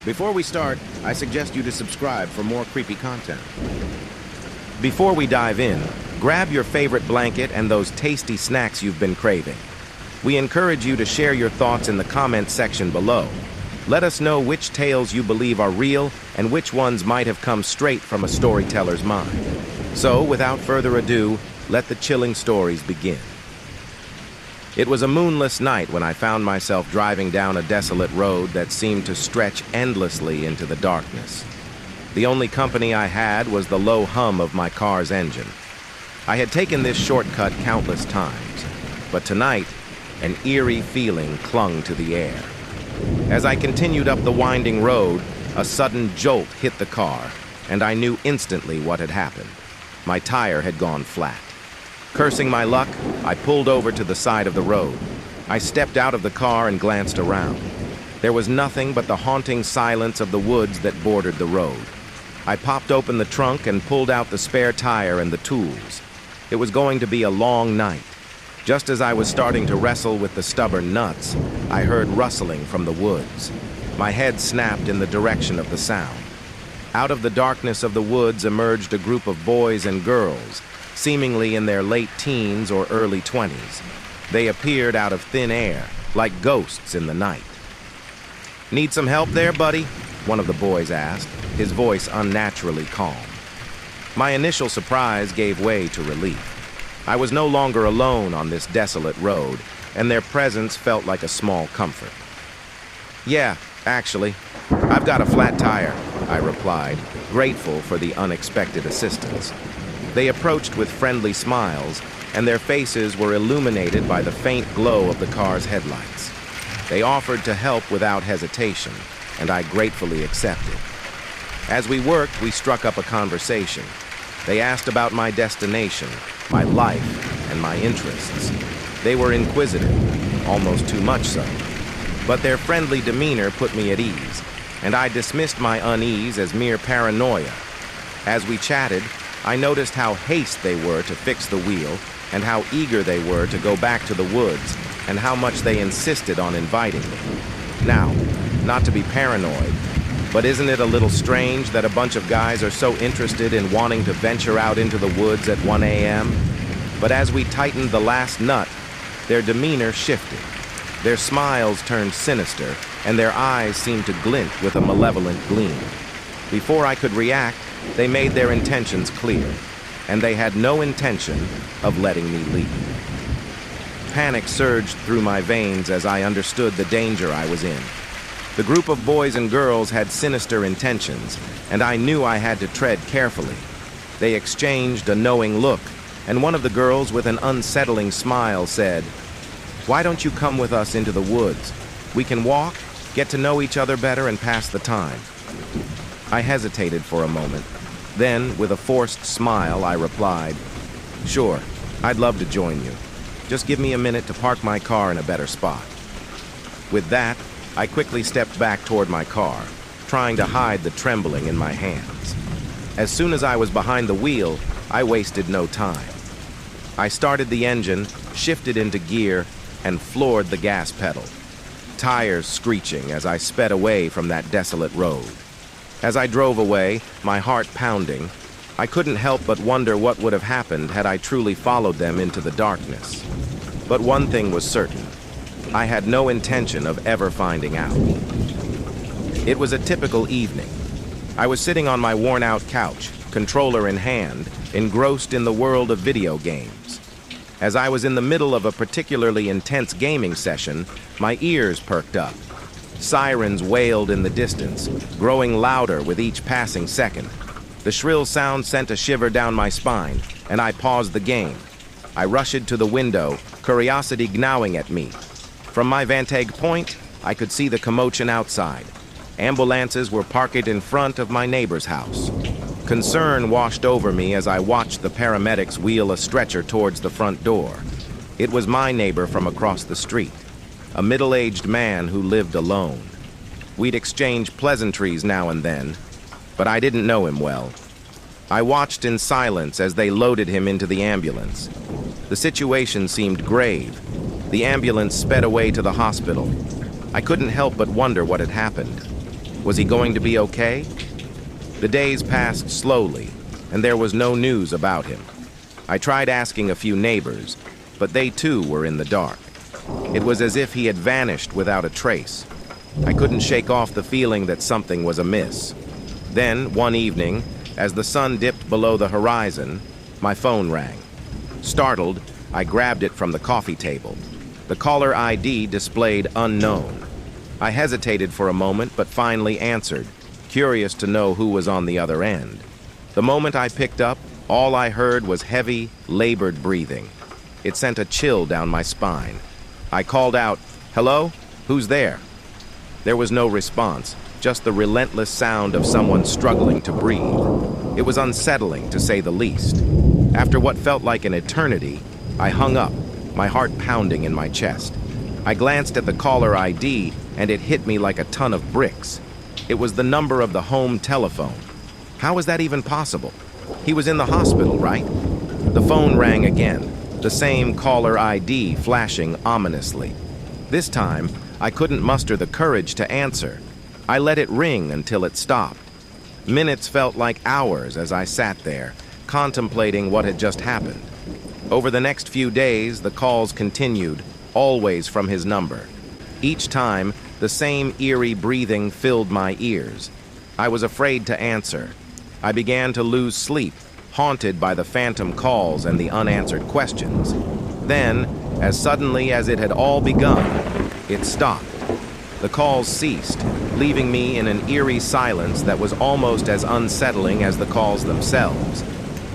Before we start, I suggest you to subscribe for more creepy content. Before we dive in, grab your favorite blanket and those tasty snacks you've been craving. We encourage you to share your thoughts in the comment section below. Let us know which tales you believe are real and which ones might have come straight from a storyteller's mind. So, without further ado, let the chilling stories begin. It was a moonless night when I found myself driving down a desolate road that seemed to stretch endlessly into the darkness. The only company I had was the low hum of my car's engine. I had taken this shortcut countless times, but tonight, an eerie feeling clung to the air. As I continued up the winding road, a sudden jolt hit the car, and I knew instantly what had happened. My tire had gone flat. Cursing my luck, I pulled over to the side of the road. I stepped out of the car and glanced around. There was nothing but the haunting silence of the woods that bordered the road. I popped open the trunk and pulled out the spare tire and the tools. It was going to be a long night. Just as I was starting to wrestle with the stubborn nuts, I heard rustling from the woods. My head snapped in the direction of the sound. Out of the darkness of the woods emerged a group of boys and girls, seemingly in their late teens or early 20s. They appeared out of thin air, like ghosts in the night. "Need some help there, buddy?" one of the boys asked, his voice unnaturally calm. My initial surprise gave way to relief. I was no longer alone on this desolate road, and their presence felt like a small comfort. "Yeah, actually, I've got a flat tire," I replied, grateful for the unexpected assistance. They approached with friendly smiles, and their faces were illuminated by the faint glow of the car's headlights. They offered to help without hesitation, and I gratefully accepted. As we worked, we struck up a conversation. They asked about my destination, my life, and my interests. They were inquisitive, almost too much so. But their friendly demeanor put me at ease, and I dismissed my unease as mere paranoia. As we chatted, I noticed how hasty they were to fix the wheel, and how eager they were to go back to the woods, and how much they insisted on inviting me. Now, not to be paranoid, but isn't it a little strange that a bunch of guys are so interested in wanting to venture out into the woods at 1 a.m.? But as we tightened the last nut, their demeanor shifted. Their smiles turned sinister, and their eyes seemed to glint with a malevolent gleam. Before I could react, they made their intentions clear, and they had no intention of letting me leave. Panic surged through my veins as I understood the danger I was in. The group of boys and girls had sinister intentions, and I knew I had to tread carefully. They exchanged a knowing look, and one of the girls with an unsettling smile said, "Why don't you come with us into the woods? We can walk, get to know each other better, and pass the time." I hesitated for a moment. Then, with a forced smile, I replied, "Sure, I'd love to join you. Just give me a minute to park my car in a better spot." With that, I quickly stepped back toward my car, trying to hide the trembling in my hands. As soon as I was behind the wheel, I wasted no time. I started the engine, shifted into gear, and floored the gas pedal, tires screeching as I sped away from that desolate road. As I drove away, my heart pounding, I couldn't help but wonder what would have happened had I truly followed them into the darkness. But one thing was certain. I had no intention of ever finding out. It was a typical evening. I was sitting on my worn-out couch, controller in hand, engrossed in the world of video games. As I was in the middle of a particularly intense gaming session, my ears perked up. Sirens wailed in the distance, growing louder with each passing second. The shrill sound sent a shiver down my spine, and I paused the game. I rushed to the window, curiosity gnawing at me. From my vantage point, I could see the commotion outside. Ambulances were parked in front of my neighbor's house. Concern washed over me as I watched the paramedics wheel a stretcher towards the front door. It was my neighbor from across the street, a middle-aged man who lived alone. We'd exchange pleasantries now and then, but I didn't know him well. I watched in silence as they loaded him into the ambulance. The situation seemed grave. The ambulance sped away to the hospital. I couldn't help but wonder what had happened. Was he going to be okay? The days passed slowly, and there was no news about him. I tried asking a few neighbors, but they too were in the dark. It was as if he had vanished without a trace. I couldn't shake off the feeling that something was amiss. Then, one evening, as the sun dipped below the horizon, my phone rang. Startled, I grabbed it from the coffee table. The caller ID displayed unknown. I hesitated for a moment, but finally answered, curious to know who was on the other end. The moment I picked up, all I heard was heavy, labored breathing. It sent a chill down my spine. I called out, "Hello? Who's there?" There was no response, just the relentless sound of someone struggling to breathe. It was unsettling, to say the least. After what felt like an eternity, I hung up, my heart pounding in my chest. I glanced at the caller ID, and it hit me like a ton of bricks. It was the number of the home telephone. How was that even possible? He was in the hospital, right? The phone rang again, the same caller ID flashing ominously. This time, I couldn't muster the courage to answer. I let it ring until it stopped. Minutes felt like hours as I sat there, contemplating what had just happened. Over the next few days, the calls continued, always from his number. Each time, the same eerie breathing filled my ears. I was afraid to answer. I began to lose sleep, haunted by the phantom calls and the unanswered questions. Then, as suddenly as it had all begun, it stopped. The calls ceased, leaving me in an eerie silence that was almost as unsettling as the calls themselves.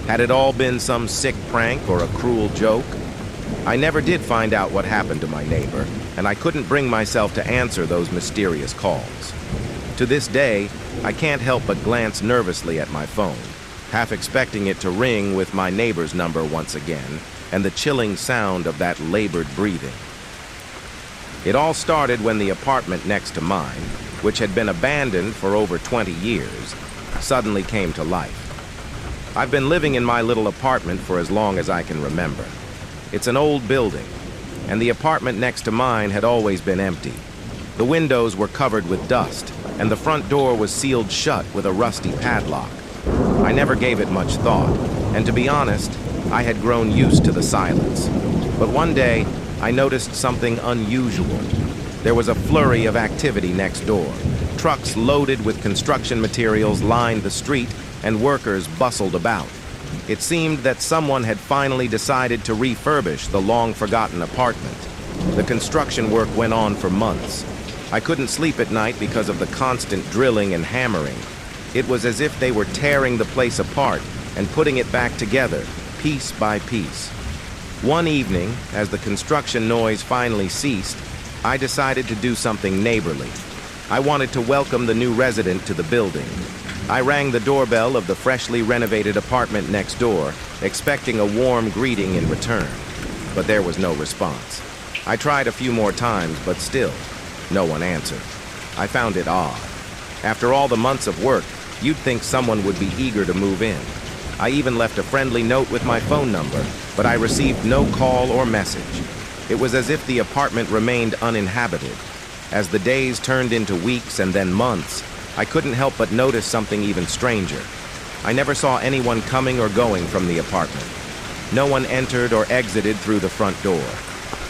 Had it all been some sick prank or a cruel joke? I never did find out what happened to my neighbor, and I couldn't bring myself to answer those mysterious calls. To this day, I can't help but glance nervously at my phone, half expecting it to ring with my neighbor's number once again, and the chilling sound of that labored breathing. It all started when the apartment next to mine, which had been abandoned for over 20 years, suddenly came to life. I've been living in my little apartment for as long as I can remember. It's an old building, and the apartment next to mine had always been empty. The windows were covered with dust, and the front door was sealed shut with a rusty padlock. I never gave it much thought, and to be honest, I had grown used to the silence. But one day, I noticed something unusual. There was a flurry of activity next door. Trucks loaded with construction materials lined the street, and workers bustled about. It seemed that someone had finally decided to refurbish the long-forgotten apartment. The construction work went on for months. I couldn't sleep at night because of the constant drilling and hammering. It was as if they were tearing the place apart and putting it back together, piece by piece. One evening, as the construction noise finally ceased, I decided to do something neighborly. I wanted to welcome the new resident to the building. I rang the doorbell of the freshly renovated apartment next door, expecting a warm greeting in return. But there was no response. I tried a few more times, but still, no one answered. I found it odd. After all the months of work, you'd think someone would be eager to move in. I even left a friendly note with my phone number, but I received no call or message. It was as if the apartment remained uninhabited. As the days turned into weeks and then months, I couldn't help but notice something even stranger. I never saw anyone coming or going from the apartment. No one entered or exited through the front door.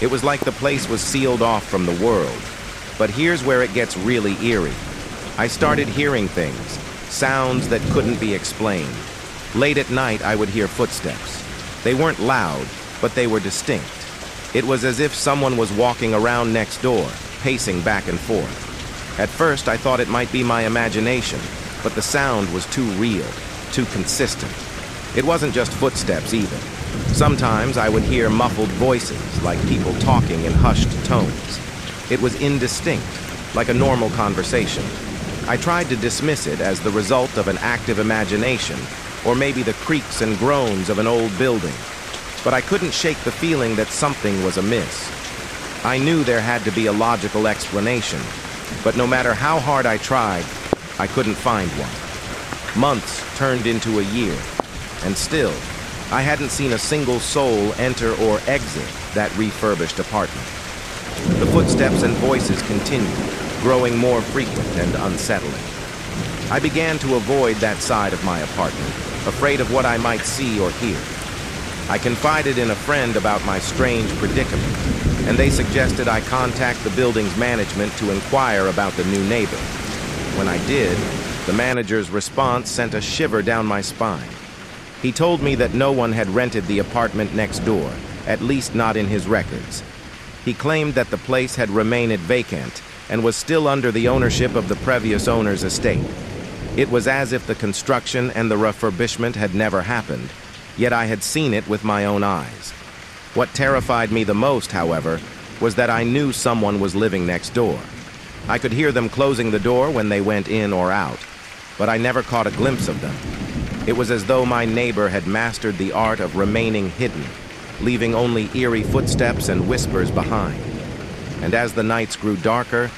It was like the place was sealed off from the world. But here's where it gets really eerie. I started hearing things, sounds that couldn't be explained. Late at night, I would hear footsteps. They weren't loud, but they were distinct. It was as if someone was walking around next door, pacing back and forth. At first, I thought it might be my imagination, but the sound was too real, too consistent. It wasn't just footsteps either. Sometimes I would hear muffled voices, like people talking in hushed tones. It was indistinct, like a normal conversation. I tried to dismiss it as the result of an active imagination, or maybe the creaks and groans of an old building. But I couldn't shake the feeling that something was amiss. I knew there had to be a logical explanation, but no matter how hard I tried, I couldn't find one. Months turned into a year, and still, I hadn't seen a single soul enter or exit that refurbished apartment. The footsteps and voices continued, growing more frequent and unsettling. I began to avoid that side of my apartment, afraid of what I might see or hear. I confided in a friend about my strange predicament, and they suggested I contact the building's management to inquire about the new neighbor. When I did, the manager's response sent a shiver down my spine. He told me that no one had rented the apartment next door, at least not in his records. He claimed that the place had remained vacant and was still under the ownership of the previous owner's estate. It was as if the construction and the refurbishment had never happened, yet I had seen it with my own eyes. What terrified me the most, however, was that I knew someone was living next door. I could hear them closing the door when they went in or out, but I never caught a glimpse of them. It was as though my neighbor had mastered the art of remaining hidden, leaving only eerie footsteps and whispers behind. And as the nights grew darker,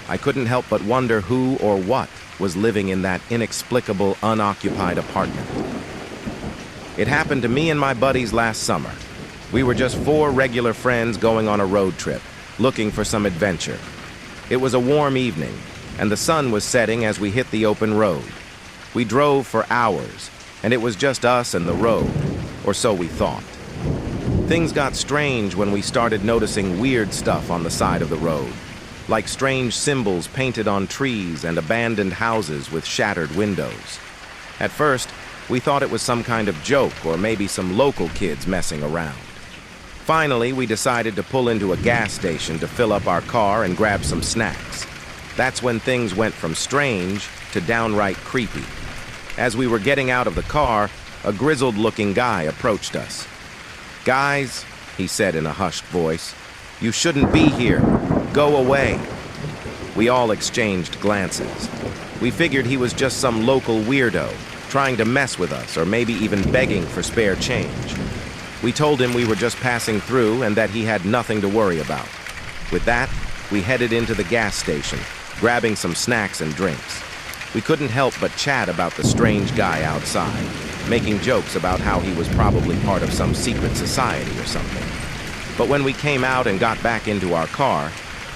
I couldn't help but wonder who or what was living in that inexplicable, unoccupied apartment. It happened to me and my buddies last summer. We were just 4 regular friends going on a road trip, looking for some adventure. It was a warm evening, and the sun was setting as we hit the open road. We drove for hours, and it was just us and the road, or so we thought. Things got strange when we started noticing weird stuff on the side of the road, like strange symbols painted on trees and abandoned houses with shattered windows. At first, we thought it was some kind of joke or maybe some local kids messing around. Finally, we decided to pull into a gas station to fill up our car and grab some snacks. That's when things went from strange to downright creepy. As we were getting out of the car, a grizzled-looking guy approached us. "Guys," he said in a hushed voice, "you shouldn't be here. Go away." We all exchanged glances. We figured he was just some local weirdo, trying to mess with us or maybe even begging for spare change. We told him we were just passing through and that he had nothing to worry about. With that, we headed into the gas station, grabbing some snacks and drinks. We couldn't help but chat about the strange guy outside, making jokes about how he was probably part of some secret society or something. But when we came out and got back into our car,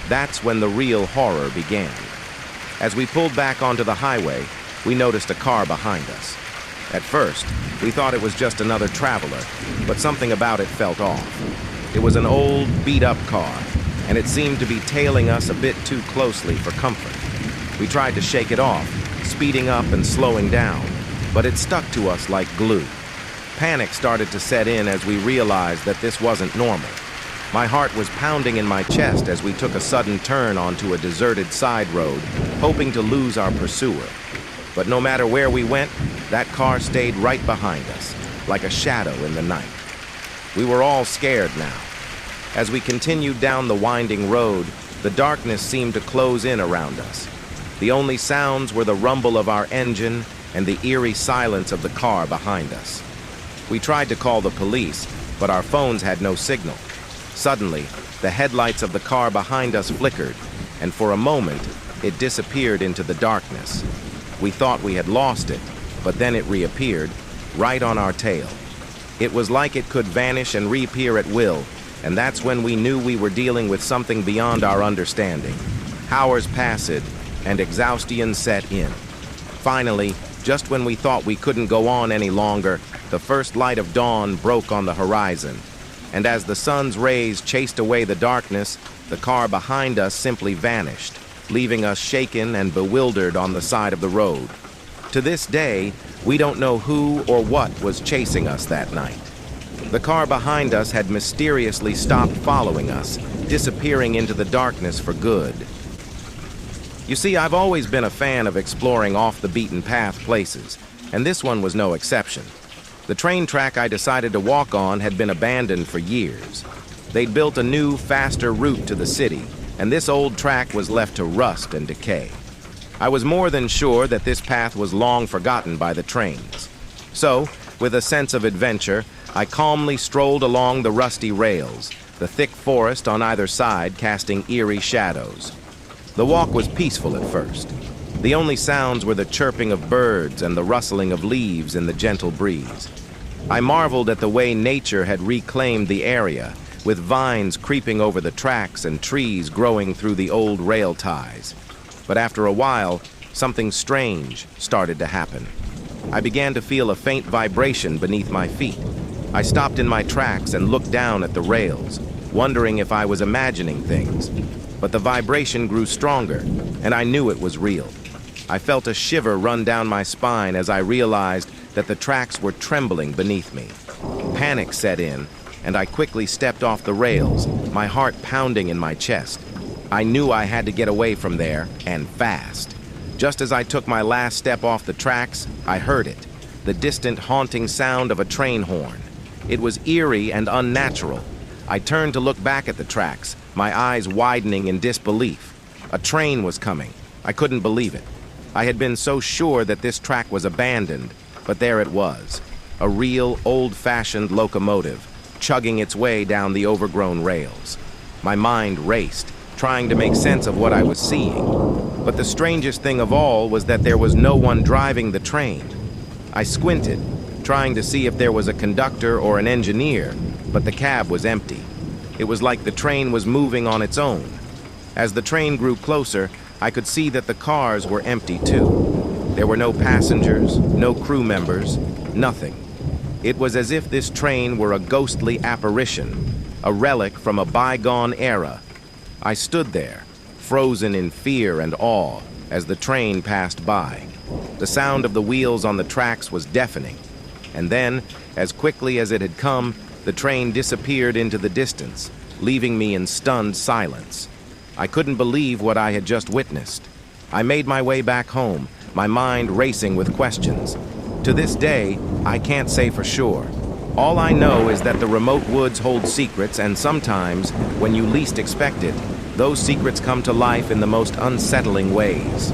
that's when the real horror began. As we pulled back onto the highway, we noticed a car behind us. At first, we thought it was just another traveler, but something about it felt off. It was an old, beat-up car, and it seemed to be tailing us a bit too closely for comfort. We tried to shake it off, speeding up and slowing down, but it stuck to us like glue. Panic started to set in as we realized that this wasn't normal. My heart was pounding in my chest as we took a sudden turn onto a deserted side road, hoping to lose our pursuer. But no matter where we went, that car stayed right behind us, like a shadow in the night. We were all scared now. As we continued down the winding road, the darkness seemed to close in around us. The only sounds were the rumble of our engine and the eerie silence of the car behind us. We tried to call the police, but our phones had no signal. Suddenly, the headlights of the car behind us flickered, and for a moment, it disappeared into the darkness. We thought we had lost it, but then it reappeared, right on our tail. It was like it could vanish and reappear at will, and that's when we knew we were dealing with something beyond our understanding. Hours passed, and exhaustion set in. Finally, just when we thought we couldn't go on any longer, the first light of dawn broke on the horizon. And as the sun's rays chased away the darkness, the car behind us simply vanished, leaving us shaken and bewildered on the side of the road. To this day, we don't know who or what was chasing us that night. The car behind us had mysteriously stopped following us, disappearing into the darkness for good. You see, I've always been a fan of exploring off-the-beaten-path places, and this one was no exception. The train track I decided to walk on had been abandoned for years. They'd built a new, faster route to the city, and this old track was left to rust and decay. I was more than sure that this path was long forgotten by the trains. So, with a sense of adventure, I calmly strolled along the rusty rails, the thick forest on either side casting eerie shadows. The walk was peaceful at first. The only sounds were the chirping of birds and the rustling of leaves in the gentle breeze. I marveled at the way nature had reclaimed the area, with vines creeping over the tracks and trees growing through the old rail ties. But after a while, something strange started to happen. I began to feel a faint vibration beneath my feet. I stopped in my tracks and looked down at the rails, wondering if I was imagining things. But the vibration grew stronger, and I knew it was real. I felt a shiver run down my spine as I realized that the tracks were trembling beneath me. Panic set in, and I quickly stepped off the rails, my heart pounding in my chest. I knew I had to get away from there, and fast. Just as I took my last step off the tracks, I heard it, the distant haunting sound of a train horn. It was eerie and unnatural. I turned to look back at the tracks, my eyes widening in disbelief. A train was coming. I couldn't believe it. I had been so sure that this track was abandoned, but there it was, a real old-fashioned locomotive, chugging its way down the overgrown rails. My mind raced, trying to make sense of what I was seeing. But the strangest thing of all was that there was no one driving the train. I squinted, trying to see if there was a conductor or an engineer, but the cab was empty. It was like the train was moving on its own. As the train grew closer, I could see that the cars were empty too. There were no passengers, no crew members, nothing. It was as if this train were a ghostly apparition, a relic from a bygone era. I stood there, frozen in fear and awe, as the train passed by. The sound of the wheels on the tracks was deafening. And then, as quickly as it had come, the train disappeared into the distance, leaving me in stunned silence. I couldn't believe what I had just witnessed. I made my way back home, my mind racing with questions. To this day, I can't say for sure. All I know is that the remote woods hold secrets, and sometimes, when you least expect it, those secrets come to life in the most unsettling ways.